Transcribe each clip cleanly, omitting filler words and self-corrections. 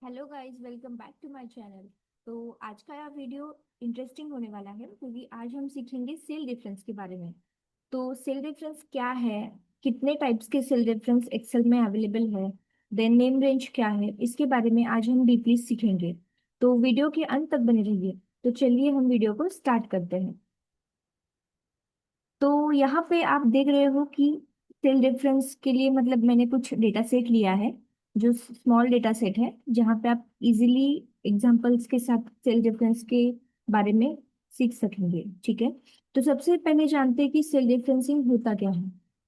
Hello guys, welcome back to my channel. तो आज का यह वीडियो इंटरेस्टिंग होने वाला है क्योंकि आज हम सीखेंगे सेल डिफरेंस के बारे में। तो सेल डिफरेंस क्या है, कितने टाइप्स के सेल डिफरेंस एक्सेल में अवेलेबल है, देन नेम रेंज क्या है, इसके बारे में आज हम डीपली सीखेंगे। तो वीडियो के अंत तक बने रहिए। तो चलिए हम वीडियो को स्टार्ट करते हैं। तो यहाँ पे आप देख रहे हो कि सेल डिफरेंस के लिए मतलब मैंने कुछ डेटा सेट लिया है जो स्मॉल डेटा सेट है, जहाँ पे आप इजीली एग्जांपल्स के साथ सेल डिफरेंस के बारे में सीख सकेंगे। ठीक है। तो सबसे पहले जानते हैं कि सेल डिफरेंसिंग होता क्या है।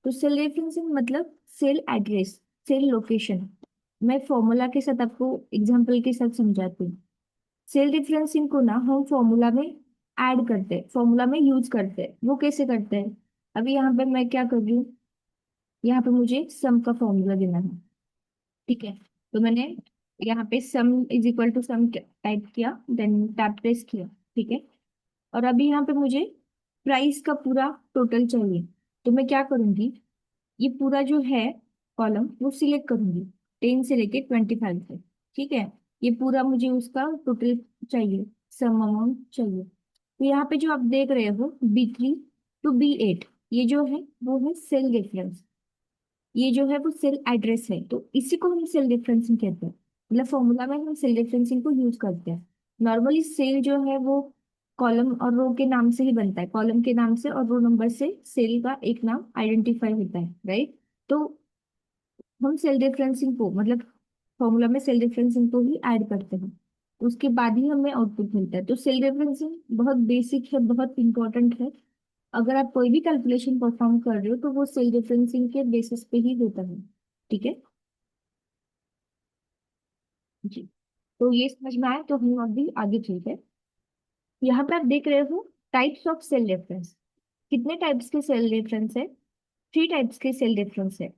तो सेल डिफरेंसिंग मतलब सेल एड्रेस, सेल लोकेशन। मैं फॉर्मूला के साथ आपको एग्जांपल के साथ समझाती हूँ। सेल डिफरेंसिंग को ना हम फॉर्मूला में ऐड करते हैं, फॉर्मूला में यूज करते हैं। वो कैसे करते हैं, अभी यहाँ पे मैं क्या कर रही हूँ, यहाँ पे मुझे सम का फॉर्मूला देना है। ठीक है। तो मैंने यहाँ पे sum is equal to sum type किया, देन टैब प्रेस किया। ठीक है। और अभी यहाँ पे मुझे प्राइस का पूरा टोटल चाहिए। तो मैं क्या करूंगी, ये पूरा जो है कॉलम वो सिलेक्ट करूंगी 10 से लेके 25 तक। ठीक है। ये पूरा मुझे उसका टोटल चाहिए, सम अमाउंट चाहिए। तो यहाँ पे जो आप देख रहे हो B3 to B8, ये जो है वो है सेल डिफरेंस। ये जो है वो सेल एड्रेस है, तो इसी को हम सेल डिफरेंसिंग कहते हैं। मतलब फॉर्मूला में हम सेल डिफरेंसिंग को यूज करते हैं। नॉर्मली सेल जो है वो कॉलम और रो के नाम से ही बनता है, कॉलम के नाम से और रो नंबर से सेल का एक नाम आइडेंटिफाई होता है, राइट। तो हम सेल डिफरेंसिंग को मतलब फॉर्मूला में सेल डिफरेंसिंग को ही ऐड करते हैं, तो उसके बाद ही हमें आउटपुट मिलता है। तो सेल डिफरेंसिंग बहुत बेसिक है, बहुत इंपॉर्टेंट है। अगर आप कोई भी कैलकुलेशन परफॉर्म कर रहे हो तो वो सेल डिफरेंसिंग के बेसिस पे ही होता है। ठीक है जी। तो ये समझ में आया तो हम अभी आगे चलते हैं। यहाँ पे आप देख रहे हो टाइप्स ऑफ सेल डिफरेंस। कितने टाइप्स के सेल डिफरेंस है, 3 टाइप्स के सेल डिफरेंस है।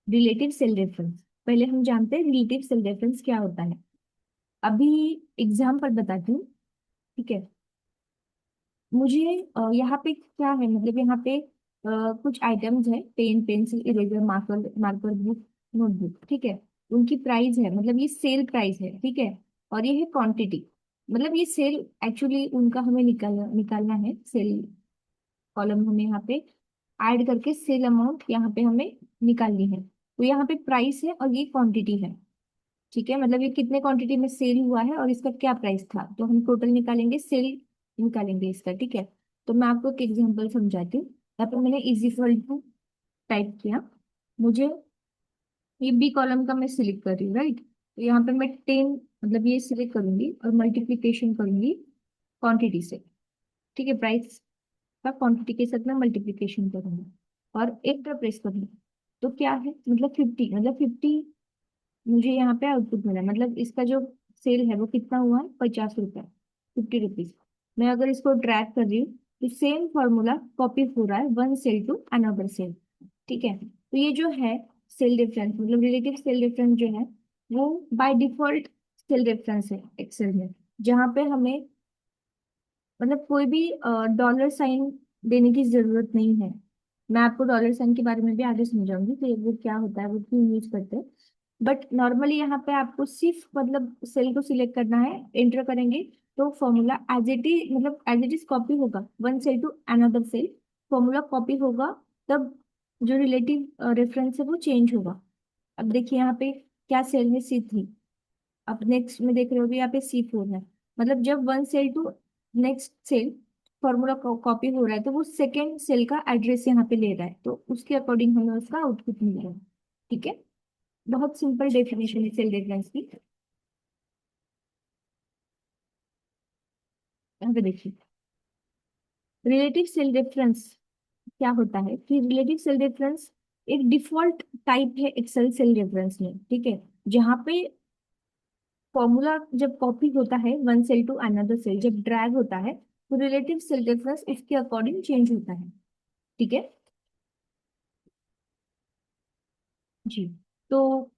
रिलेटिव सेल डिफरेंस, पहले हम जानते हैं रिलेटिव सेल डिफरेंस क्या होता है। अभी एग्जाम्पल बताती हूँ। ठीक है। मुझे यहाँ पे क्या है, मतलब यहाँ पे कुछ आइटम्स है, pen pencil eraser marker marker book notebook. ठीक है। उनकी प्राइस है, मतलब ये सेल प्राइस है। ठीक है। और ये है क्वांटिटी, मतलब ये सेल एक्चुअली उनका हमें निकालना निकालना है। सेल कॉलम हमें यहाँ पे ऐड करके सेल अमाउंट यहाँ पे हमें निकालनी है। तो यहाँ पे प्राइस है और ये क्वांटिटी है। ठीक है, मतलब ये कितने क्वांटिटी में सेल हुआ है और इसका क्या प्राइस था, तो हम टोटल निकालेंगे, सेल निकालेंगे इसका। ठीक है। तो मैं आपको एक एग्जांपल समझाती हूँ। यहाँ पे मैंने इज इक्वल टू टाइप किया। मुझे ये बी कॉलम का मैं सिलेक्ट कर रही हूँ, राइट। तो यहाँ पे मैं 10 मतलब ये सिलेक्ट करूंगी और मल्टीप्लीकेशन करूंगी क्वांटिटी से। ठीक है, प्राइस का क्वांटिटी के साथ मैं मल्टीप्लीकेशन करूंगी और एंटर प्रेस करूंगी। तो क्या है, मतलब 50, मतलब 50 मुझे यहाँ पे आउटपुट मिला। मतलब इसका जो सेल है वो कितना हुआ है, 50 रुपए, 50 रुपीज। मैं अगर इसको ड्रैग कर रही हूँ तो सेम फॉर्मूला कॉपी हो रहा है, one cell to another cell. ठीक है। तो ये जो है सेल डिफरेंस, मतलब रिलेटिव सेल डिफरेंस जो है वो बाय डिफॉल्ट सेल डिफरेंस है एक्सेल में, जहाँ पे हमें मतलब कोई भी डॉलर साइन देने की जरूरत नहीं है। मैं आपको डॉलर साइन के बारे में भी आगे समझाऊंगी कि वो क्या होता है, वो क्यों यूज करते हैं। बट नॉर्मली यहाँ पे आपको सिर्फ मतलब सेल को सिलेक्ट करना है, एंटर करेंगे तो फॉर्मूला एज इट इज, मतलब एज इट इज कॉपी होगा, one cell to another cell. Formula copy होगा, तब जो रिलेटिव रेफरेंस है वो चेंज होगा। अब देखिए यहाँ पे क्या सेल है, C3। अब नेक्स्ट में देख रहे हो यहाँ पे C4 है। मतलब जब one cell to next cell formula copy हो रहा है तो वो सेकेंड सेल का एड्रेस यहाँ पे ले रहा है, तो उसके अकॉर्डिंग हमें उसका आउटपुट मिल रहा है। ठीक है। बहुत सिंपल डेफिनेशन है सेल डिफरेंस की। यहाँ पे देखिए रिलेटिव सेल डिफरेंस क्या होता है कि रिलेटिव सेल डिफरेंस एक डिफॉल्ट टाइप है एक्सेल सेल डिफरेंस में। ठीक है। जहाँ पे फॉर्मूला जब कॉपी होता है one cell to another cell, जब ड्रैग होता है तो रिलेटिव सेल डिफरेंस इसके अकॉर्डिंग चेंज होता है। ठीक है जी। तो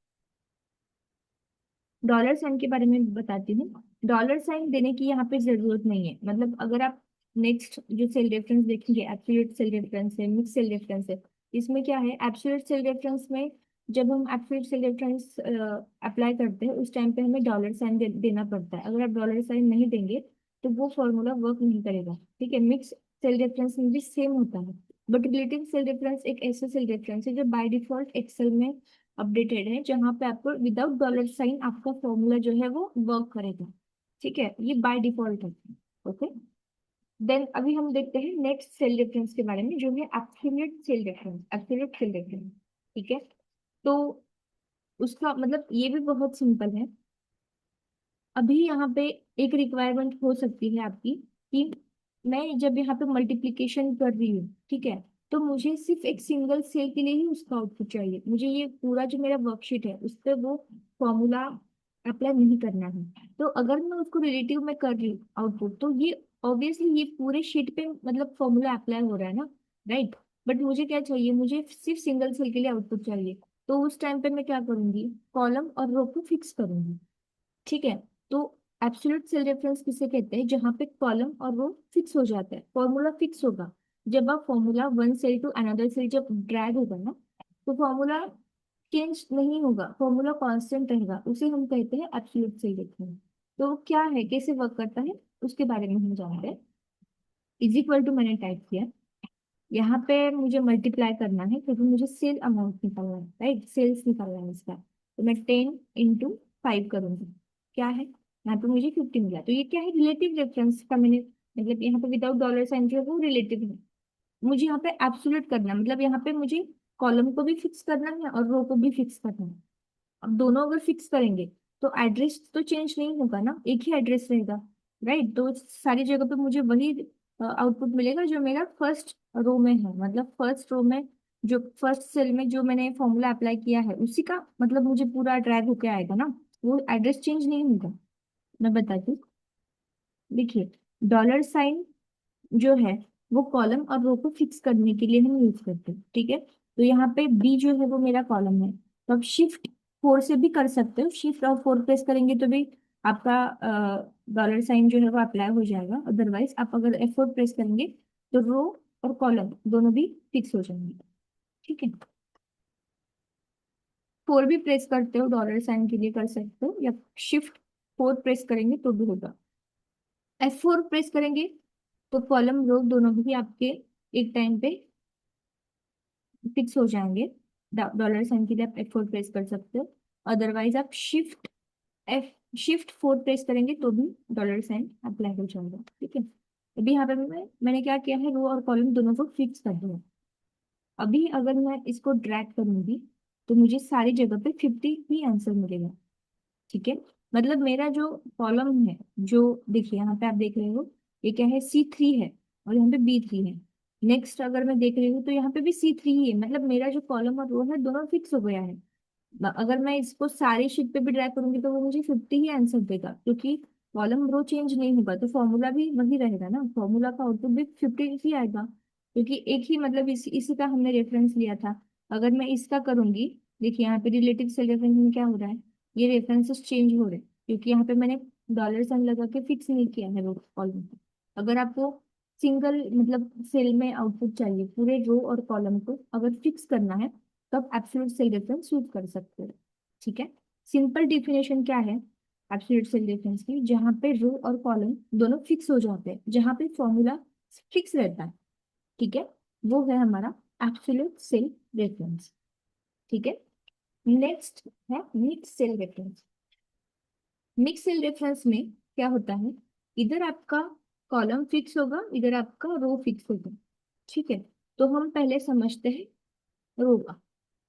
डॉलर साइन के बारे में बताती हूँ। डॉलर साइन देने की यहाँ पे जरूरत नहीं है। मतलब अगर आप नेक्स्ट जो सेल रेफरेंस देखेंगे, एब्सोल्यूट सेल रेफरेंस है, मिक्स सेल रेफरेंस है। इसमें क्या है, एब्सोल्यूट सेल रेफरेंस में जब हम एब्सोल्यूट सेल रेफरेंस अप्लाई करते हैं उस टाइम पे हमें डॉलर साइन देना पड़ता है। अगर आप डॉलर साइन नहीं देंगे तो वो फॉर्मूला वर्क नहीं करेगा। ठीक है, मिक्स सेल रेफरेंस में भी सेम होता है। बट रिलेटिव सेल रेफरेंस एक ऐसा सेल रेफरेंस है जो बाय डिफॉल्ट एक्सेल में अपडेटेड है, जहाँ पे आपको विदाउट डॉलर साइन आपका फॉर्मूला जो है वो वर्क करेगा। ठीक है, ये बाय डिफॉल्ट है। ओके, देन अभी हम देखते हैं नेक्स्ट सेल रेफरेंस के बारे में, जो है absolute cell reference. Absolute cell reference, ठीक है, तो उसका मतलब ये भी बहुत सिंपल है। अभी यहाँ पे एक रिक्वायरमेंट हो सकती है आपकी कि मैं जब यहाँ पे मल्टीप्लिकेशन कर रही हूँ, ठीक है, तो मुझे सिर्फ एक सिंगल सेल के लिए ही उसका आउटपुट चाहिए। मुझे ये पूरा जो मेरा वर्कशीट है उस पर वो फॉर्मूला अप्लाई नहीं करना है। तो अगर मैं उसको रिलेटिव में कर रही हूँ आउटपुट, तो ये ऑब्वियसली ये पूरे शीट पे मतलब फॉर्मूला अप्लाई हो रहा है ना, राइट। बट मुझे क्या चाहिए, मुझे सिर्फ सिंगल सेल के लिए आउटपुट चाहिए। तो उस टाइम पे मैं क्या करूंगी, कॉलम और रो को फिक्स करूंगी। ठीक है, तो एब्सोल्यूट सेल रेफरेंस किसे कहते हैं, जहां पे कॉलम और रो फिक्स हो जाता है, फॉर्मूला फिक्स होगा। जब आप formula one cell to another cell जब ड्रैग होगा ना, तो फॉर्मूला चेंज नहीं होगा, फॉर्मूला कांस्टेंट रहेगा, उसे हम कहते हैं एब्सोल्यूट सेल रेफरेंस। तो क्या है, कैसे वर्क करता है, उसके बारे में हम जानते हैं। इज इक्वल टू मैंने टाइप किया, यहाँ पे मुझे मल्टीप्लाई करना है क्योंकि मुझे सेल अमाउंट निकालना है, राइट, सेल्स निकालना है इसका। तो मैं 10 × 5 करूंगी, क्या है, यहाँ पे मुझे 50 मिला। तो ये क्या है, रिलेटिव रेफरेंस का मैंने मतलब यहाँ पे विदाउट डॉलर साइन जो है वो रिलेटिव है। मुझे यहाँ पे एब्सोल्यूट करना है, मतलब यहाँ पे मुझे कॉलम को भी फिक्स करना है और रो को भी फिक्स करना है। अब दोनों अगर फिक्स करेंगे तो एड्रेस तो चेंज नहीं होगा ना, एक ही एड्रेस रहेगा, राइट। तो सारी जगह पे मुझे वही आउटपुट मिलेगा जो मेरा फर्स्ट रो में है, मतलब फर्स्ट रो में जो फर्स्ट सेल में जो मैंने फॉर्मूला अप्लाई किया है उसी का मतलब मुझे पूरा ड्रैग होके आएगा ना, वो एड्रेस चेंज नहीं होगा। मैं बताती हूँ, देखिए, डॉलर साइन जो है वो कॉलम और रो को फिक्स करने के लिए हम यूज करते हैं। ठीक है, तो यहाँ पे बी जो है वो मेरा कॉलम है, तो आप शिफ्ट 4 से भी कर सकते हो, शिफ्ट और 4 प्रेस करेंगे तो भी आपका डॉलर साइन जो है वो अप्लाई हो जाएगा। अदरवाइज आप अगर F4 प्रेस करेंगे तो रो और कॉलम दोनों भी फिक्स हो जाएंगे। ठीक है, 4 भी प्रेस करते हो डॉलर साइन के लिए कर सकते हो, या शिफ्ट 4 प्रेस करेंगे तो भी होगा। F4 प्रेस करेंगे तो कॉलम रो दोनों भी आपके एक टाइम पे फिक्स हो जाएंगे। डॉलर साइन के लिए आप F4 प्रेस कर सकते हो। अदरवाइज आप शिफ्ट 4 प्रेस करेंगे तो भी डॉलर साइन अप्लाई हो जाएगा। ठीक है, अभी यहाँ पे मैंने क्या किया है, रो और कॉलम दोनों को फिक्स कर दिया। अभी अगर मैं इसको ड्रैग करूंगी तो मुझे सारी जगह पे 50 ही आंसर मिलेगा। ठीक है, मतलब मेरा जो कॉलम है, जो देखिए यहाँ पे आप देख रहे हो, ये क्या है, C3 है और यहाँ पे B3 है। नेक्स्ट अगर मैं देख रही हूँ तो यहाँ पे भी C3 ही है, मतलब मेरा जो कॉलम और रो है दोनों फिक्स हो गया है। अगर मैं इसको सारी शीट पे भी ड्रैग करूंगी तो वो मुझे 50 ही आंसर देगा, क्योंकि कॉलम रो चेंज नहीं होगा तो फॉर्मूला भी वही रहेगा ना, फॉर्मूला का आउटपुट भी 50 ही आएगा, क्योंकि एक ही मतलब इसी का हमने रेफरेंस लिया था। अगर मैं इसका करूंगी, देखिए यहाँ पे रिलेटिव सेल रेफरेंस में क्या हो रहा है, ये रेफरेंसेस चेंज हो रहे हैं क्योंकि यहाँ पे मैंने डॉलर साइन लगा के फिक्स नहीं किया है रो कॉलम को। अगर आपको सिंगल मतलब सेल में आउटपुट चाहिए, पूरे रो और कॉलम को अगर फिक्स करना है तो आप एब्सोल्यूट सेल रेफरेंस यूज कर सकते हो। ठीक है, सिंपल डिफिनेशन क्या है एब्सोल्यूट सेल रेफरेंस की, जहाँ पे रो और कॉलम दोनों फिक्स हो जाते हैं, जहाँ पे फॉर्मूला फिक्स रहता है। ठीक है, वो है हमारा एब्सोल्यूट सेल रेफरेंस। ठीक है, नेक्स्ट है mix cell reference. Mix cell reference में क्या होता है, इधर आपका कॉलम फिक्स होगा, इधर आपका रो फिक्स होगा। ठीक है, तो हम पहले समझते हैं रो का।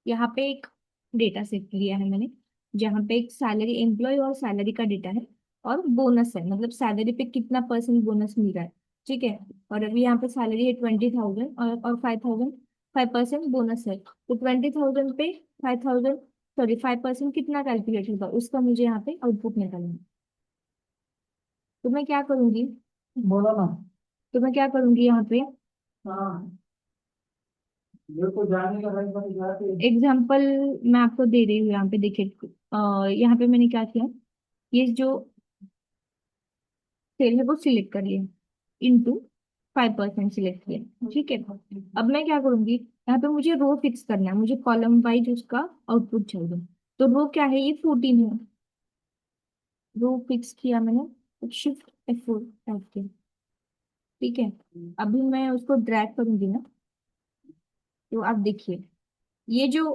यहाँ पे एक डेटा सेट लिया है मैंने, जहाँ पे एक सैलरी एम्प्लॉय और सैलरी का डेटा है, और बोनस है, मतलब सैलरी पे कितना परसेंट बोनस मिल रहा है। ठीक है, और अभी यहाँ पे सैलरी है 20,000 और 5,000, 5% बोनस है, तो 20,000 पे 5,000 सॉरी 5% कितना कैलकुलेट होगा उसका मुझे यहाँ पे आउटपुट निकालना है। तो मैं क्या करूंगी, बोलो ना, तो मैं क्या करूंगी यहाँ पे, हाँ, मेरे को जाने का एग्जाम्पल मैं आपको दे रही हूँ। यहाँ पे देखिए, यहाँ पे मैंने क्या किया, ये जो सेल है वो सिलेक्ट कर लिया, इनटू 5% सिलेक्ट किया। ठीक है, अब मैं क्या करूंगी, यहाँ पे मुझे रो फिक्स करना है, मुझे कॉलम वाइज उसका आउटपुट चाहिए। तो रो क्या है, ये 14 है। रो फिक्स किया मैंने, शिफ्ट F4 टाइप किया। ठीक है, अभी मैं उसको ड्रैग करूंगी ना, तो आप देखिए ये जो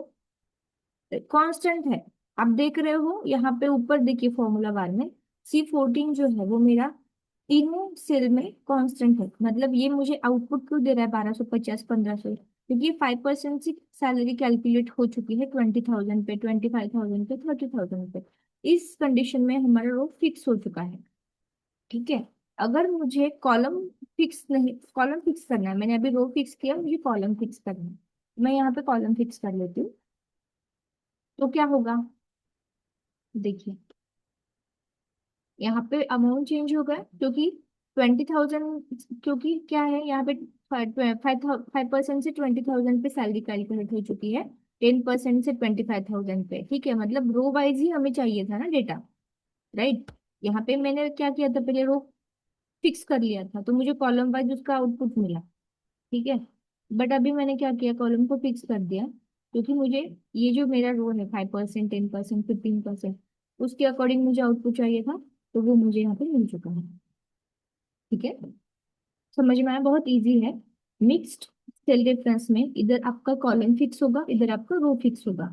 कांस्टेंट है, आप देख रहे हो यहाँ पे ऊपर देखिए फॉर्मूला बार में C14 जो है वो मेरा तीनों सेल में कांस्टेंट है। मतलब ये मुझे आउटपुट क्यों दे रहा है 1250 1500, क्योंकि 5% की सैलरी कैलकुलेट हो चुकी है 20,000 पे, 25,000 पे, 30,000 पे। इस कंडीशन में हमारा रो फिक्स हो चुका है। ठीक है, अगर मुझे कॉलम फिक्स नहीं, कॉलम फिक्स करना है, मैंने अभी रो फिक्स किया, मुझे कॉलम फिक्स करना है। मैं यहाँ पे कॉलम फिक्स कर लेती हूँ। तो क्या होगा, देखिए यहाँ पे अमाउंट चेंज होगा क्योंकि 20,000, क्योंकि क्या है यहाँ पे 5% से 20,000 पे सैलरी कैलकुलेट हो चुकी है, 10% से 25,000 पे। ठीक है, मतलब रो वाइज ही हमें चाहिए था ना डेटा, राइट। यहाँ पे मैंने क्या किया था, पहले रो फिक्स कर लिया था तो मुझे कॉलम वाइज उसका आउटपुट मिला। ठीक है, बट अभी मैंने क्या किया, कॉलम को फिक्स कर दिया, क्योंकि मुझे ये जो मेरा रो है 5%, 10%, 15%, उसके अकॉर्डिंग मुझे आउटपुट चाहिए था, तो वो मुझे यहाँ पे मिल चुका है। ठीक है, समझ में आया, बहुत इजी है। मिक्स्ड सेल रेफरेंस में इधर आपका कॉलम फिक्स होगा, इधर आपका रो फिक्स होगा।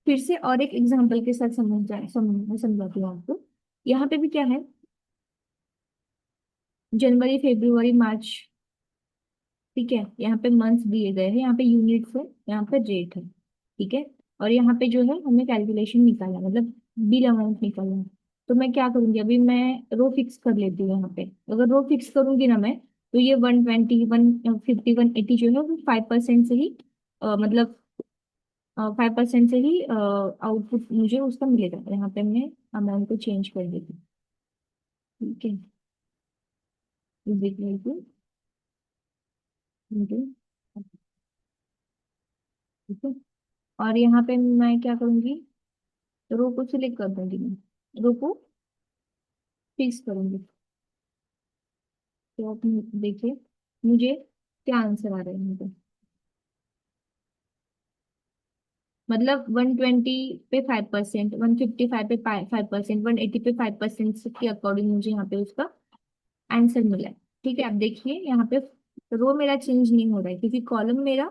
फिर से और एक एग्जांपल के साथ समझाती हूँ आपको। यहाँ पे भी क्या है, जनवरी फरवरी मार्च। ठीक है, यहाँ पे मंथ्स दिए गए हैं, यहाँ पे यूनिट्स है, यहाँ पे रेट है। ठीक है, और यहाँ पे जो है हमने कैलकुलेशन निकाला, मतलब बिल अमाउंट निकाला है। तो मैं क्या करूंगी, अभी मैं रो फिक्स कर लेती हूँ। यहाँ पे अगर रो फिक्स करूंगी ना मैं, तो ये 120, 150, 180 जो है वो 5% से ही मतलब 5% से ही आउटपुट मुझे उसका मिलेगा। यहाँ पे मैं अमाउंट को चेंज कर देती हूँ। ठीक है, देख लीजिए। ठीक है, और यहाँ पे मैं क्या करूंगी, रो को सिलेक्ट कर दूंगी, मैं रो को फिक्स करूंगी। तो आप देखिए मुझे क्या आंसर आ रहा है यहाँ पे। मतलब 120 पे 5%, 155 पे 5%, 180 पे 5% के अकॉर्डिंग मुझे यहाँ पे उसका आंसर मिला है। ठीक है, आप देखिए यहाँ पे रो मेरा चेंज नहीं हो रहा है, क्योंकि कॉलम मेरा,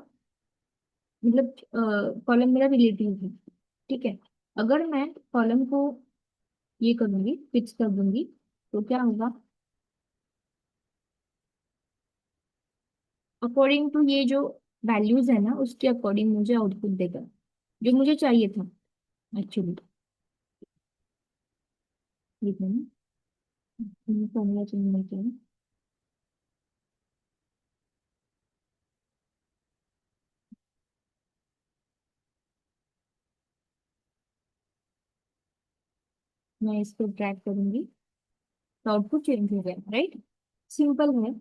मतलब कॉलम मेरा रिलेटिव है। ठीक है, अगर मैं कॉलम को ये करूंगी, फिक्स कर दूंगी, तो क्या होगा, अकॉर्डिंग टू ये जो वैल्यूज है ना, उसके अकॉर्डिंग मुझे आउटपुट देगा जो मुझे चाहिए था एक्चुअली। ठीक है ना, फॉर्मूला चेंज नहीं किया। मैं इसको ट्रैक करूंगी, तो आउटपुट चेंज हो गया, राइट। सिंपल है।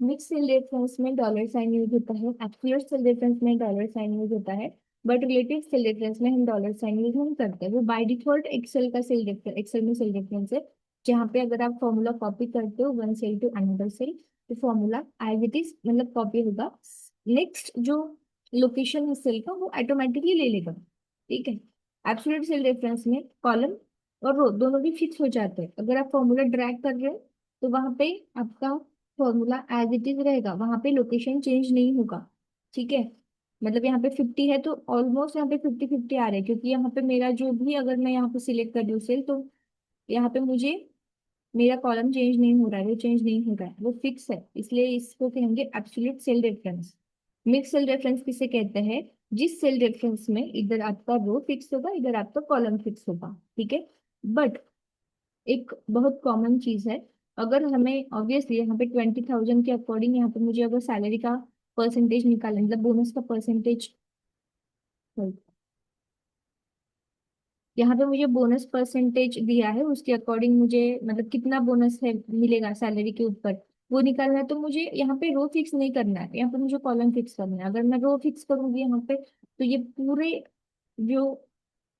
मिक्स सेल रेफरेंस में डॉलर साइन यूज होता है, एक्यूरेट सेल रेफरेंस में डॉलर साइन यूज होता है, बट रिलेटिव सेल रेफरेंस में हम डॉलर साइन यूज नहीं करते। वो बाय डिफॉल्ट एक्सेल का सेल रेफरेंस, एक्सेल में सेल रेफरेंस है, जहाँ पे अगर आप फॉर्मूला कॉपी करते हो one cell to another cell, तो फॉर्मूला एज इट इज मतलब कॉपी होगा। नेक्स्ट जो लोकेशन है सेल का, वो ऑटोमेटिकली ले लेगा। ठीक है, एब्सोल्यूट सेल रेफरेंस में कॉलम और रो दोनों भी फिक्स हो जाते हैं। अगर आप फॉर्मूला ड्रैग कर रहे हो, तो वहां पे आपका फॉर्मूला एज इट इज रहेगा, वहां पे लोकेशन चेंज नहीं होगा। ठीक है, मतलब यहाँ पे 50 है तो ऑलमोस्ट यहाँ पे 50-50 आ रहे हैं, क्योंकि यहाँ पे मेरा जो भी, अगर मैं यहाँ पे सिलेक्ट कर दूँ सेल, तो यहाँ पे मुझे मेरा कॉलम चेंज नहीं हो रहा है, वो चेंज नहीं हो रहा है, वो फिक्स है, इसलिए इसको कहेंगे absolute cell reference. Mix cell reference किसे कहते हैं, जिस सेल रेफरेंस में इधर आपका रो फिक्स होगा, इधर आपका कॉलम फिक्स होगा। ठीक है, बट एक बहुत कॉमन चीज है, अगर हमें ऑब्वियसली यहाँ पे 20,000 के अकॉर्डिंग यहाँ पे मुझे अगर सैलरी का परसेंटेज निकालना, मतलब बोनस का परसेंटेज, यहाँ पे मुझे बोनस परसेंटेज दिया है, उसके अकॉर्डिंग मुझे मतलब कितना बोनस है मिलेगा सैलरी के ऊपर, वो निकालना है। तो मुझे यहाँ पे रो फिक्स नहीं करना है, यहाँ पे मुझे कॉलम फिक्स करना है। अगर मैं रो फिक्स करूंगी यहाँ पे, तो ये पूरे जो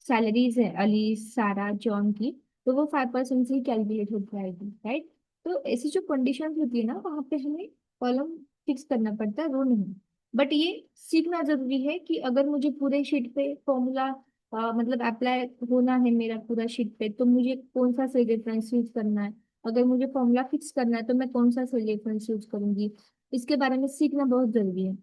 सैलरीज है अली सारा जॉन की, तो वो 5% से ही कैलकुलेट हो जाएगी, राइट। तो ऐसी जो कंडीशन होती है ना, वहाँ पे हमें कॉलम फिक्स करना पड़ता है, रो नहीं। बट ये सीखना जरूरी है कि अगर मुझे पूरे शीट पे फॉर्मूला मतलब अप्लाई होना है मेरा पूरा शीट पे, तो मुझे कौन सा सेल रेफरेंस यूज करना है। अगर मुझे फॉर्मूला फिक्स करना है तो मैं कौन सा सेल रेफरेंस यूज करूंगी। इसके बारे में सीखना बहुत जरूरी है,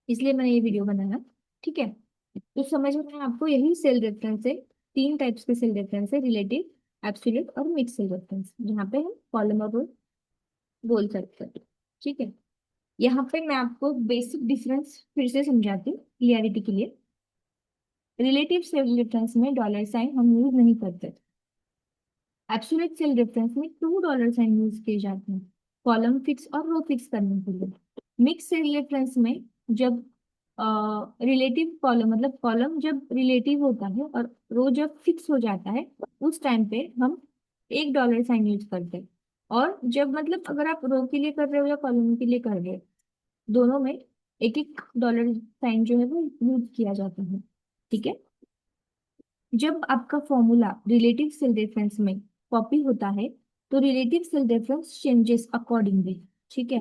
इसलिए मैंने ये वीडियो बनाया। ठीक है, तो समझ में आया आपको, यही सेल रेफरेंस है। तीन टाइप्स के सेल रेफरेंस है, रिलेटिव, एब्सोल्यूट और मिक्स सेल रेफरेंस, जहाँ पे हम कॉलम और रो बोल सकते हैं। ठीक है, यहाँ पे मैं आपको बेसिक डिफरेंस फिर से समझाती हूँ क्लियरिटी के लिए। रिलेटिव सेल रेफरेंस में डॉलर साइन हम यूज नहीं करते। एब्सोल्यूट सेल रेफरेंस में टू डॉलर साइन यूज किए जाते हैं, कॉलम फिक्स और रो फिक्स करने के लिए। मिक्स सेल रेफरेंस में जब रिलेटिव कॉलम मतलब कॉलम जब रिलेटिव होता है और रो जब फिक्स हो जाता है, उस टाइम पे हम एक डॉलर साइन यूज करते हैं। और जब मतलब अगर आप रो के लिए कर रहे हो या कॉलम के लिए कर रहे हो, दोनों में एक एक डॉलर साइन जो है वो यूज किया जाता है। ठीक है, जब आपका फॉर्मूला रिलेटिव सेल रेफरेंस में कॉपी होता है तो relative cell reference changes accordingly. ठीक है,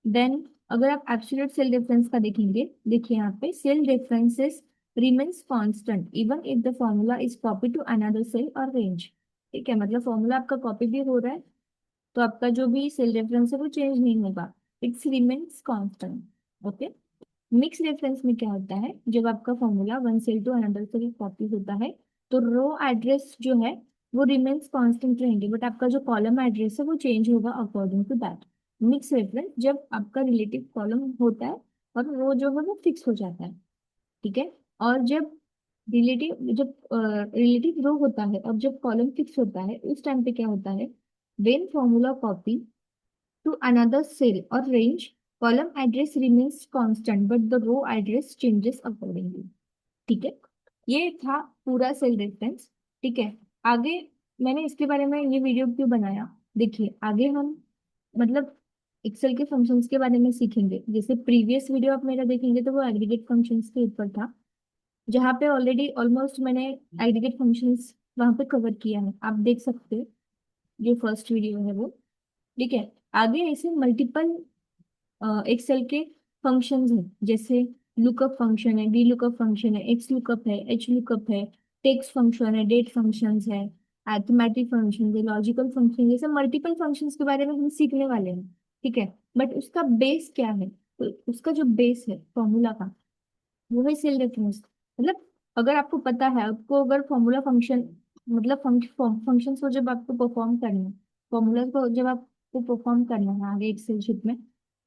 देन अगर आप एब्सोल्यूट सेल रेफरेंस का देखेंगे, देखिए यहाँ पे cell references remains constant even if the formula is copy to another cell or range. ठीक है, मतलब फॉर्मूला आपका कॉपी भी हो रहा है तो आपका जो भी सेल रेफरेंस है वो चेंज नहीं होगा, it's remains constant. Okay, mix reference में क्या होता है, जब आपका formula one cell to another cell copy होता है तो रो एड्रेस जो है वो रिमेन्स कांस्टेंट रहेंगे, बट आपका जो कॉलम एड्रेस है वो चेंज होगा according to that. Mix reference जब आपका रिलेटिव कॉलम होता है और रो जो है वो फिक्स हो जाता है। ठीक है, और जब रिलेटिव रो होता है और जब कॉलम फिक्स होता है, उस टाइम पे क्या होता है, when formula copy to another cell or range, column address remains constant but the row address changes accordingly। ठीक है, ये था पूरा सेल रेफरेंस। ठीक है, आगे मैंने इसके बारे में ये वीडियो क्यों बनाया, देखिए आगे हम मतलब एक्सेल के फंक्शंस के बारे में सीखेंगे। जैसे प्रीवियस वीडियो आप मेरा देखेंगे तो वो एग्रीगेट फंक्शंस के ऊपर था, जहाँ पे ऑलरेडी ऑलमोस्ट मैंने एग्रीगेट फंक्शंस वहां पे कवर किया है, आप देख सकते हैं जो फर्स्ट वीडियो है वो। ठीक है, आगे ऐसे मल्टीपल एक्सेल के फंक्शंस हैं, जैसे लुकअप फंक्शन है, वी लुकअप फंक्शन है, एक्स लुकअप है, एच लुकअप है, टेक्स्ट फंक्शन है, डेट फंक्शंस है, अरिथमेटिक फंक्शन है, लॉजिकल फंक्शन, जैसे मल्टीपल फंक्शंस के बारे में हम सीखने वाले हैं। ठीक है, बट उसका बेस क्या है, तो उसका जो बेस है फॉर्मूला का वो है सेल रेफरेंस। मतलब अगर आपको पता है, आपको अगर फॉर्मूला फंक्शन मतलब फंक्शन को जब आपको परफॉर्म करना है, फॉर्मूला को जब आपको परफॉर्म करना है आगे एक्सेल शीट में,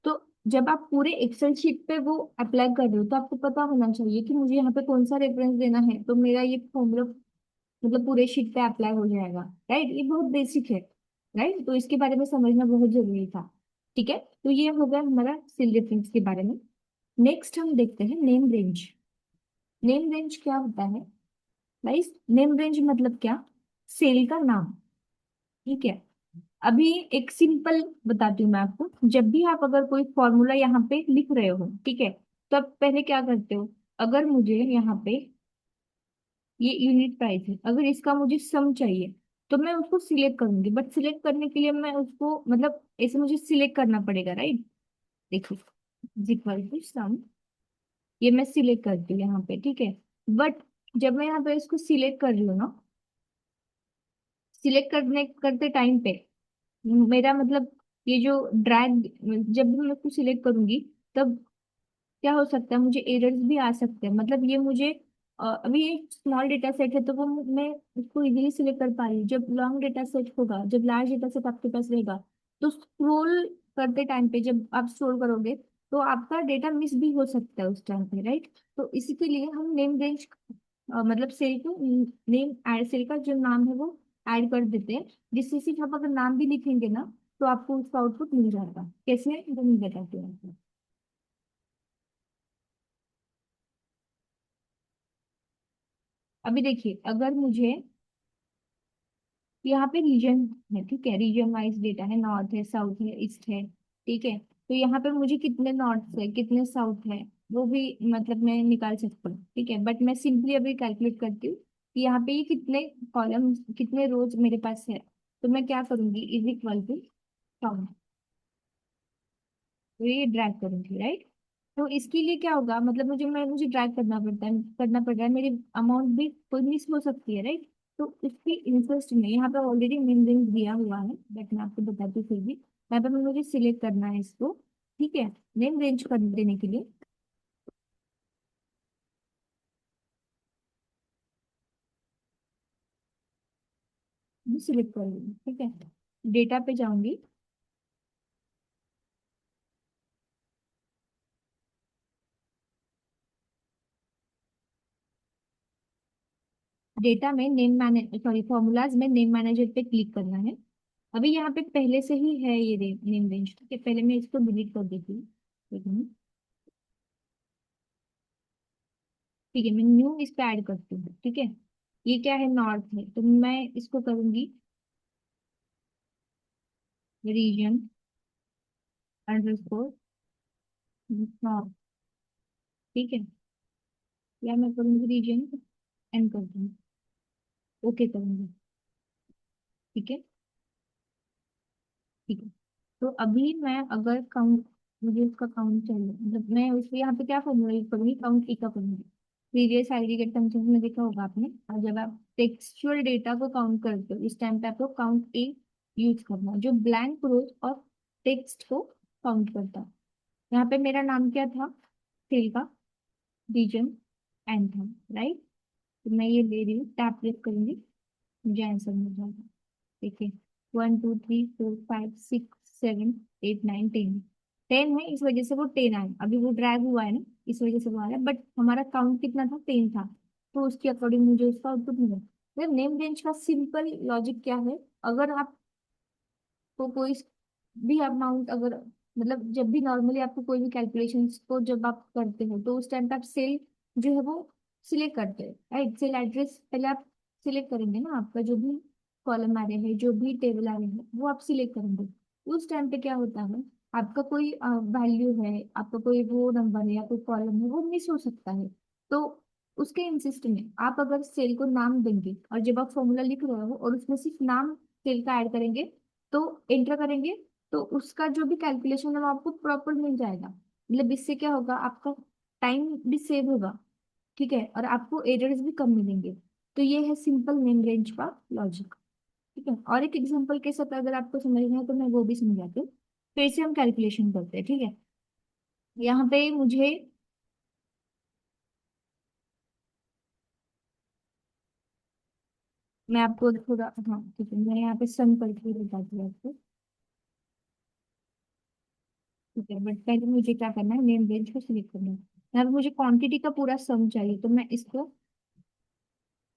तो जब आप पूरे एक्सेल शीट पे वो अप्लाई कर रहे हो तो आपको पता होना चाहिए कि मुझे यहाँ पे कौन सा रेफरेंस देना है तो मेरा ये फॉर्मूला मतलब पूरे शीट पे अप्लाई हो जाएगा। राइट, ये बहुत बेसिक है। राइट, तो इसके बारे में समझना बहुत जरूरी था। ठीक है, तो ये हो गया हमारा सेल रेफरेंस के बारे में। नेक्स्ट हम देखते हैं नेम रेंज। नेम रेंज क्या होता है गाइस, नेम रेंज मतलब क्या, सेल का नाम। ठीक है, अभी एक सिंपल बताती हूँ मैं आपको, जब भी आप अगर कोई फॉर्मूला यहाँ पे लिख रहे हो, ठीक है, तो आप पहले क्या करते हो, अगर मुझे यहाँ पे ये यूनिट प्राइस है, अगर इसका मुझे सम चाहिए तो मैं उसको सिलेक्ट करूंगी, बट सिलेक्ट करने के लिए मैं उसको मतलब ऐसे मुझे सिलेक्ट करना पड़ेगा। राइट, देखो इक्वल टू सम, ये मैं सिलेक्ट करती हूँ यहाँ पे। ठीक है, बट जब मैं यहाँ पे इसको सिलेक्ट कर रही हूँ ना, सिलेक्ट करने करते टाइम पे मेरा मतलब ये जो ड्रैग, जब भी मैं इसको सिलेक्ट करूंगी तब क्या हो सकता है, मुझे एरर्स भी आ सकते हैं। मतलब ये मुझे अभी ये स्मॉल डेटा सेट है तो वो मैं उसको इजीली सिलेक्ट कर पा रही हूँ। जब लॉन्ग डेटा सेट होगा, जब लार्ज डेटा सेट आपके पास रहेगा, तो स्क्रोल करते टाइम पे जब आप स्क्रॉल करोगे तो आपका डेटा मिस भी हो सकता है उस टाइम पे। राइट, तो इसी के लिए हम नेम रेंज मतलब सेल को नेम ऐड, सेल का जो नाम है वो ऐड कर देते हैं, जिससे सिर्फ आप अगर नाम भी लिखेंगे ना तो आपको उसका आउटपुट मिल जाएगा। कैसे है वो मैं बताती हूँ आपको। अभी देखिए, अगर मुझे यहाँ पे रीजन है, ठीक है, रीजन वाइज डेटा है, नॉर्थ है, साउथ है, ईस्ट है। ठीक है, तो यहाँ पे मुझे कितने नॉर्थ है कितने साउथ है वो भी मतलब मैं निकाल सकती हूँ। ठीक है, बट मैं सिंपली अभी कैलकुलेट करती हूँ कि यहाँ पे ये कितने कॉलम कितने रोज मेरे पास है, तो मैं क्या करूंगी, इज इक्वल टू काउंट, तो ये ड्रैग करूंगी। राइट, तो इसके लिए क्या होगा, मतलब मुझे ड्रैग करना पड़ रहा है, मेरी अमाउंट भी कोई मिस हो सकती है, राइट। तो इसकी इंटरेस्ट में यहाँ पे ऑलरेडी मिन रेंज दिया हुआ है, बट मैं आपको बताती हूँ फिर भी। यहाँ पे मुझे सिलेक्ट करना है इसको, ठीक है, नेम रेंज कर देने के लिए मैं सिलेक्ट कर लूंगी, ठीक है। डेटा पे जाऊंगी। डेटा में नेम मैनेज सॉरी फॉर्मूलाज में नेम मैनेजर पे क्लिक करना है। अभी यहाँ पे पहले से ही है ये नेम रेंज, ठीक है, पहले मैं इसको डिलीट कर देती हूँ। एक मिनट। ठीक है, मैं न्यू इस पे ऐड करती हूँ, ठीक है। ये क्या है, नॉर्थ है, तो मैं इसको करूंगी रीजन अंडरस्कोर नॉर्थ, ठीक है। या मैं करूंगी रीजन एंड कर दूंगी, ओके करूंगी, ठीक है। ठीक है, तो अभी मैं अगर काउंट, मुझे उसका काउंट चाहिए, मतलब मैं उसको यहाँ पे क्या फॉर्मूला यूज करूंगी, काउंट ई का करूंगी। प्रीवियस एग्रीगेट फंक्शन में देखा होगा आपने, और जब आप टेक्सचुअल डेटा को काउंट करते हो इस टाइम पे आपको काउंट ए यूज करना है, जो ब्लैंक रोज और टेक्स्ट को काउंट करता है। यहाँ पे मेरा नाम क्या था, सेल का रीजन एंड था, राइट। तो मैं ये ले रही हूँ, टैप प्रेस करूंगी, मुझे आंसर मिल जाएगा। देखिए, 1 2 3 4 5 6 7 8 9 10, 10 है, इस वजह से वो 10 आया, अभी वो ड्रैग हुआ है ना, इस वजह से वो आ रहा है, बट हमारा काउंट कितना था, 10 था। तो उसके अकॉर्डिंग मुझे उसका आउटपुट मिला। तो नेम रेंज का सिंपल लॉजिक क्या है, अगर आप को कोई भी अमाउंट, अगर मतलब जब भी नॉर्मली आपको कोई भी कैलकुलेशन को जब आप करते हो, तो उस टाइम पे आप सेल जो है वो सिलेक्ट करते हैं, राइट। सेल एड्रेस पहले आप सिलेक्ट करेंगे ना, आपका जो भी कॉलम आ रहे हैं, जो भी टेबल आ रहे हैं, वो आप सिलेक्ट करेंगे। उस टाइम पे क्या होता है, आपका कोई वैल्यू है, आपका कोई रो नंबर है या कोई कॉलम है, वो मिस हो सकता है। तो उसके इंसिस्ट में आप अगर सेल को नाम देंगे, और जब आप फॉर्मूला लिख रहे हो और उसमें सिर्फ नाम सेल का ऐड करेंगे, तो एंटर करेंगे, तो उसका जो भी कैलकुलेशन है वो आपको प्रॉपर मिल जाएगा। मतलब इससे क्या होगा, आपका टाइम भी सेव होगा, ठीक है, और आपको एरर्स भी कम मिलेंगे। तो ये है सिंपल नेम रेंज का लॉजिक, ठीक है। और एक एग्जांपल के साथ अगर आपको समझना है तो मैं वो भी समझाती हूँ। फिर से हम कैलकुलेशन करते हैं, ठीक है। यहाँ पे मुझे, मैं आपको थोड़ा, हाँ ठीक है, मैं यहाँ पे सम करके बताती हूँ आपको, ठीक है। बट पहले मुझे क्या करना है, नेम रेंज को सिलेक्ट करना है। यहाँ पे मुझे क्वांटिटी का पूरा सम चाहिए, तो मैं इसको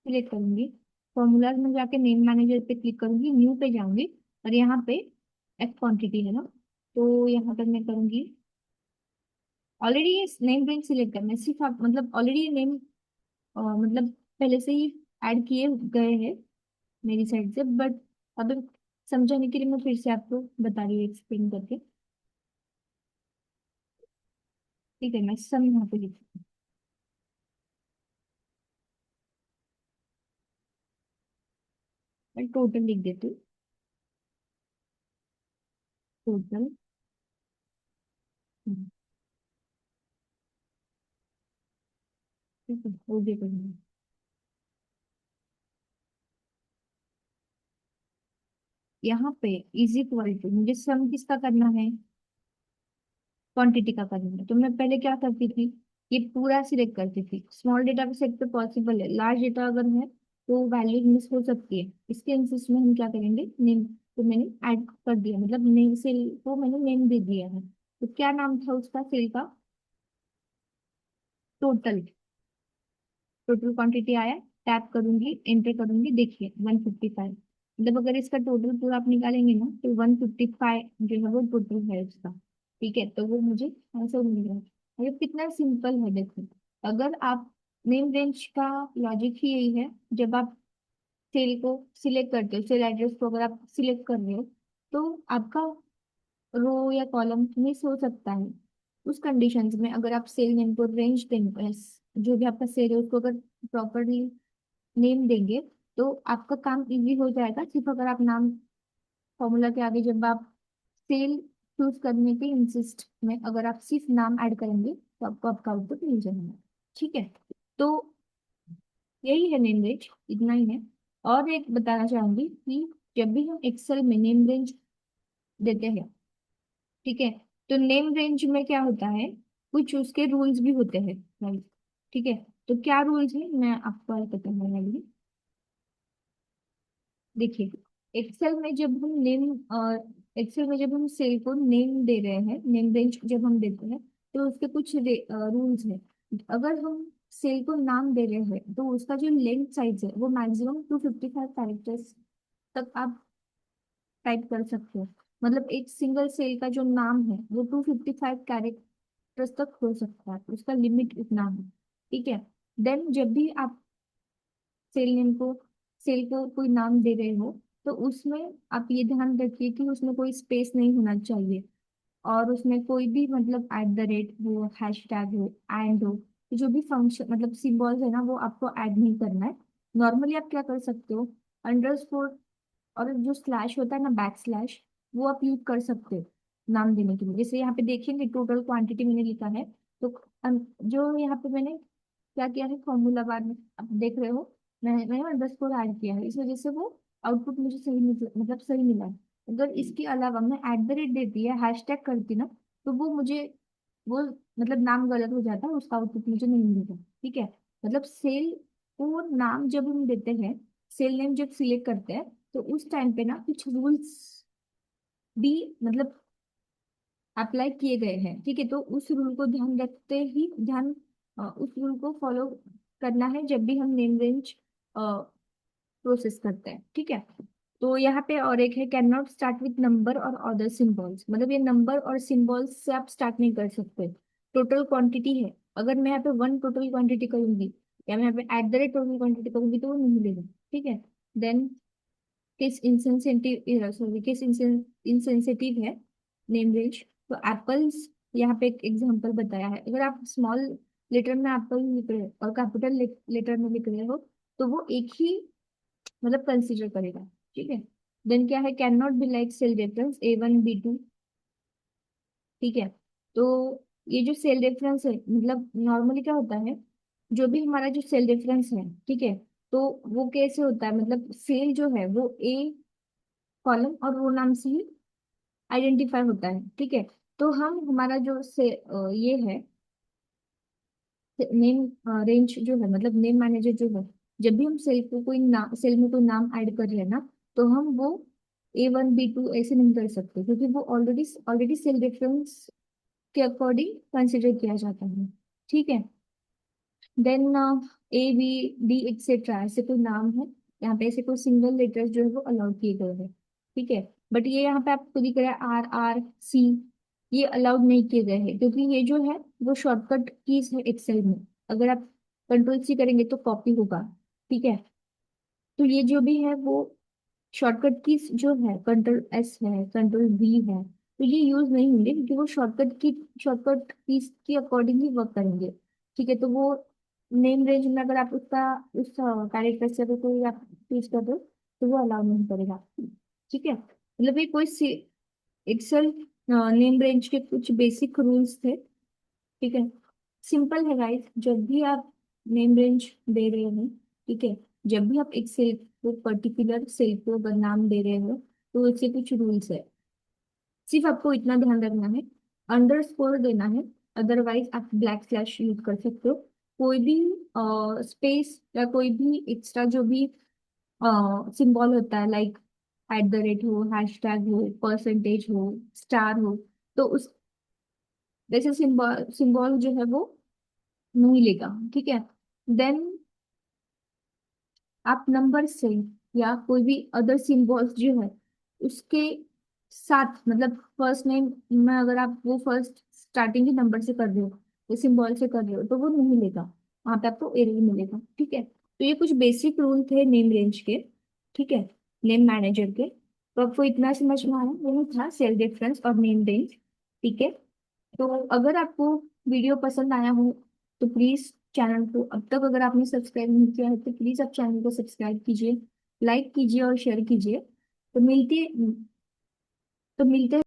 सिलेक्ट करूंगी। फॉर्मूलाज में जाके नेम मैनेजर पे क्लिक करूंगी, न्यू पे जाऊंगी, और यहाँ पे एफ क्वांटिटी है ना, तो यहाँ पर मैं करूंगी, ऑलरेडी ये नेम रेंज सिलेक्ट करना है, सिर्फ आप मतलब ऑलरेडी नेम मतलब पहले से ही ऐड किए गए हैं मेरी साइड से, बट अब समझाने के लिए मैं फिर से आपको बता रही हूँ एक्सप्लेन करके, ठीक है। मैं सम यहाँ पे लिख, मैं टोटल लिख देती हूँ, टोटल, ठीक है, हो गया। यहाँ पे इज इक्वल टू, मुझे सम किसका करना है, क्वांटिटी का करना है। तो मैं पहले क्या करती थी, ये पूरा सिलेक्ट करती थी। स्मॉल डेटा पे सेट पे पॉसिबल है, लार्ज डेटा अगर है तो वैल्यूज मिस हो सकती है। इसके इंसिस्ट में हम क्या करेंगे, नेम, तो मैंने ऐड कर दिया, मतलब नेम सेल को मैंने नेम दे दिया है। तो क्या नाम था उसका, सेल का टोटल, टोटल क्वांटिटी आया, टैप करूंगी, एंटर करूंगी, देखिए 155। मतलब अगर इसका टोटल पूरा आप निकालेंगे ना, तो 155 जो है वो टोटल है उसका, ठीक है। तो वो मुझे आंसर मिल रहा है। ये कितना सिंपल है देखो। अगर आप, नेम रेंज का लॉजिक ही यही है, जब आप सेल को सिलेक्ट करते हो, सेल एड्रेस को अगर आप सिलेक्ट कर रहे हो, तो आपका रो या कॉलम मिस हो सकता है। उस कंडीशंस में अगर आप सेल नेम को रेंज देंगे, जो भी आपका सेल है उसको अगर प्रॉपरली नेम देंगे, तो आपका काम इजी हो जाएगा। सिर्फ अगर आप नाम, फॉर्मूला के आगे जब आप सेल चूज करने के इंसिस्ट में अगर आप सिर्फ नाम ऐड करेंगे, तो आपको आपका आउटपुट मिल जाएगा। ठीक है, तो यही है नेम रेंज, इतना ही है। और एक बताना चाहूंगी कि जब भी हम एक्सेल में नेम रेंज देते हैं, ठीक है, तो नेम रेंज में क्या होता है, कुछ उसके रूल्स भी होते हैं भाई। ठीक है, तो क्या रूल्स है मैं आपको आज बताने वाली हूँ। देखिए, एक्सेल में जब हम नेम एक्सेल में जब हम सेल को नेम दे रहे हैं, नेम रेंज जब हम देते हैं, तो उसके कुछ रूल्स हैं। अगर हम सेल को नाम दे रहे हैं तो उसका जो लेंथ साइज है वो मैक्सिमम 255 कैरेक्टर्स तक आप टाइप कर सकते हो। मतलब एक सिंगल सेल का जो नाम है वो 255 कैरेक्टर्स तक हो सकता है, उसका लिमिट इतना है। ठीक है, देन जब भी आप सेल को कोई नाम दे रहे हो, तो उसमें आप ये ध्यान रखिए कि उसमें कोई स्पेस नहीं होना चाहिए, और उसमें कोई भी मतलब @, हो हैशटैग हो, एंड हो, जो भी फंक्शन मतलब सिंबल्स है ना वो आपको ऐड नहीं करना है। नॉर्मली आप क्या कर सकते हो, अंडरस्कोर और जो स्लैश होता है ना, बैक स्लैश, वो आप यूज कर सकते हो नाम देने के लिए। जैसे यहाँ पे देखेंगे टोटल क्वांटिटी मैंने लिखा है, तो जो यहाँ पे मैंने क्या किया है फॉर्मूला बार में आप देख रहे हो, मैंने अंडरस्कोर ऐड किया है, इस वजह से वो आउटपुट मुझे सही मतलब सही मिला है। अगर इसके अलावा मैं @ देती है, हैशटैग करती ना, तो वो मुझे वो मतलब नाम गलत हो जाता है, उसका आउटपुट मुझे नहीं मिलेगा। ठीक है, मतलब सेल को नाम जब हम देते हैं, सेल नेम जब सिलेक्ट करते हैं, तो उस टाइम पे ना कुछ रूल्स भी मतलब अप्लाई किए गए हैं। ठीक है, तो उस रूल को ध्यान रखते ही उस रूल को फॉलो करना है जब भी हम नेम रेंज प्रोसेस करते हैं। ठीक है, तो यहाँ पे और एक है, can not start with number और अदर सिंबल्स। मतलब ये नंबर और सिंबल्स से आप स्टार्ट नहीं कर सकते। टोटल क्वांटिटी है, अगर मैं यहाँ पे वन टोटल क्वांटिटी करूंगी या मैं यहाँ पे टोटल क्वांटिटी करूंगी तो वो नहीं मिलेगा। ठीक है, देन किस इंसेंसिटिव है नेम रेंज, तो एप्पल्स, यहाँ पे एक एग्जांपल बताया है। अगर आप स्मॉल लेटर में एप्पल लिख रहे हो और कैपिटल लेटर में लिख रहे हो, तो वो एक ही मतलब कंसीडर करेगा। ठीक है, देन क्या है, can not be like cell reference A1 B2। ठीक है, तो ये जो सेल रेफरेंस है, मतलब नॉर्मली क्या होता है, जो भी हमारा जो सेल रेफरेंस है, ठीक है, तो वो कैसे होता है, मतलब सेल जो है वो ए कॉलम और रो नाम से ही आइडेंटिफाई होता है। ठीक है, तो हम हमारा जो ये है नेम रेंज जो है, मतलब नेम मैनेजर जो है, जब भी हम सेल में कोई नाम ऐड कर रहे हैं ना, तो हम वो A1 B2 ऐसे नहीं कर सकते, क्योंकि वो ऑलरेडी ऑलरेडी सेल रेफरेंस के अकॉर्डिंग कंसिडर किया जाता है। ठीक है, then A B D etcetera ऐसे कोई नाम है, यहाँ पे ऐसे कोई सिंगल लेटर्स जो है वो अलाउड किए गए हैं। ठीक है, बट ये यहाँ पे आपको दिख रहा है RRC, ये अलाउड नहीं किए गए हैं, क्योंकि ये जो है वो शॉर्टकट कीज है एक्सेल में। अगर आप कंट्रोल C करेंगे तो कॉपी होगा। ठीक है, तो ये जो भी है वो शॉर्टकट कीज जो है, कंट्रोल S है, कंट्रोल V है, तो ये यूज नहीं होंगे, क्योंकि वो शॉर्टकट कीज के अकॉर्डिंग ही वर्क करेंगे। ठीक है, तो वो नेम रेंज में अगर आप उसका उस कैरेक्टर से अगर कोई आप यूज कर दो, तो वो अलाउ नहीं करेगा। ठीक है, मतलब ये कोई एक्सेल नेम रेंज के कुछ बेसिक रूल्स थे। ठीक है, सिंपल है गाइस, जब भी आप नेम रेंज दे रहे हो, ठीक है, जब भी आप एक सेल को पर्टिकुलर सेल को अगर नाम दे रहे हो, तो उससे कुछ रूल्स है। सिर्फ आपको इतना ध्यान रखना है, अंडरस्कोर देना है, अदरवाइज आप ब्लैक स्लैश यूज कर सकते हो। कोई भी स्पेस या कोई भी एक्स्ट्रा जो भी सिंबल होता है, लाइक @ हो, हैशटैग हो, परसेंटेज हो, स्टार हो, तो उस वैसे सिंबल सिंबल जो है वो नहीं लेगा। ठीक है, देन आप नंबर से या कोई भी अदर सिंबल्स जो है उसके साथ, मतलब फर्स्ट नेम में अगर आप वो फर्स्ट स्टार्टिंग ही नंबर से कर रहे हो, ये सिंबल से कर रहे हो, तो वो नहीं मिलेगा, वहां पे आपको एरर मिलेगा। ठीक है, तो ये कुछ बेसिक रूल थे नेम रेंज के। ठीक है, नेम मैनेजर के, तो आपको इतना समझ में आया, यही था सेल डिफरेंस और नेम रेंज। ठीक है, तो अगर आपको वीडियो पसंद आया हो, तो प्लीज चैनल को अब तक अगर आपने सब्सक्राइब नहीं किया है तो प्लीज आप चैनल को सब्सक्राइब कीजिए, लाइक कीजिए और शेयर कीजिए। तो मिलते तो मिलते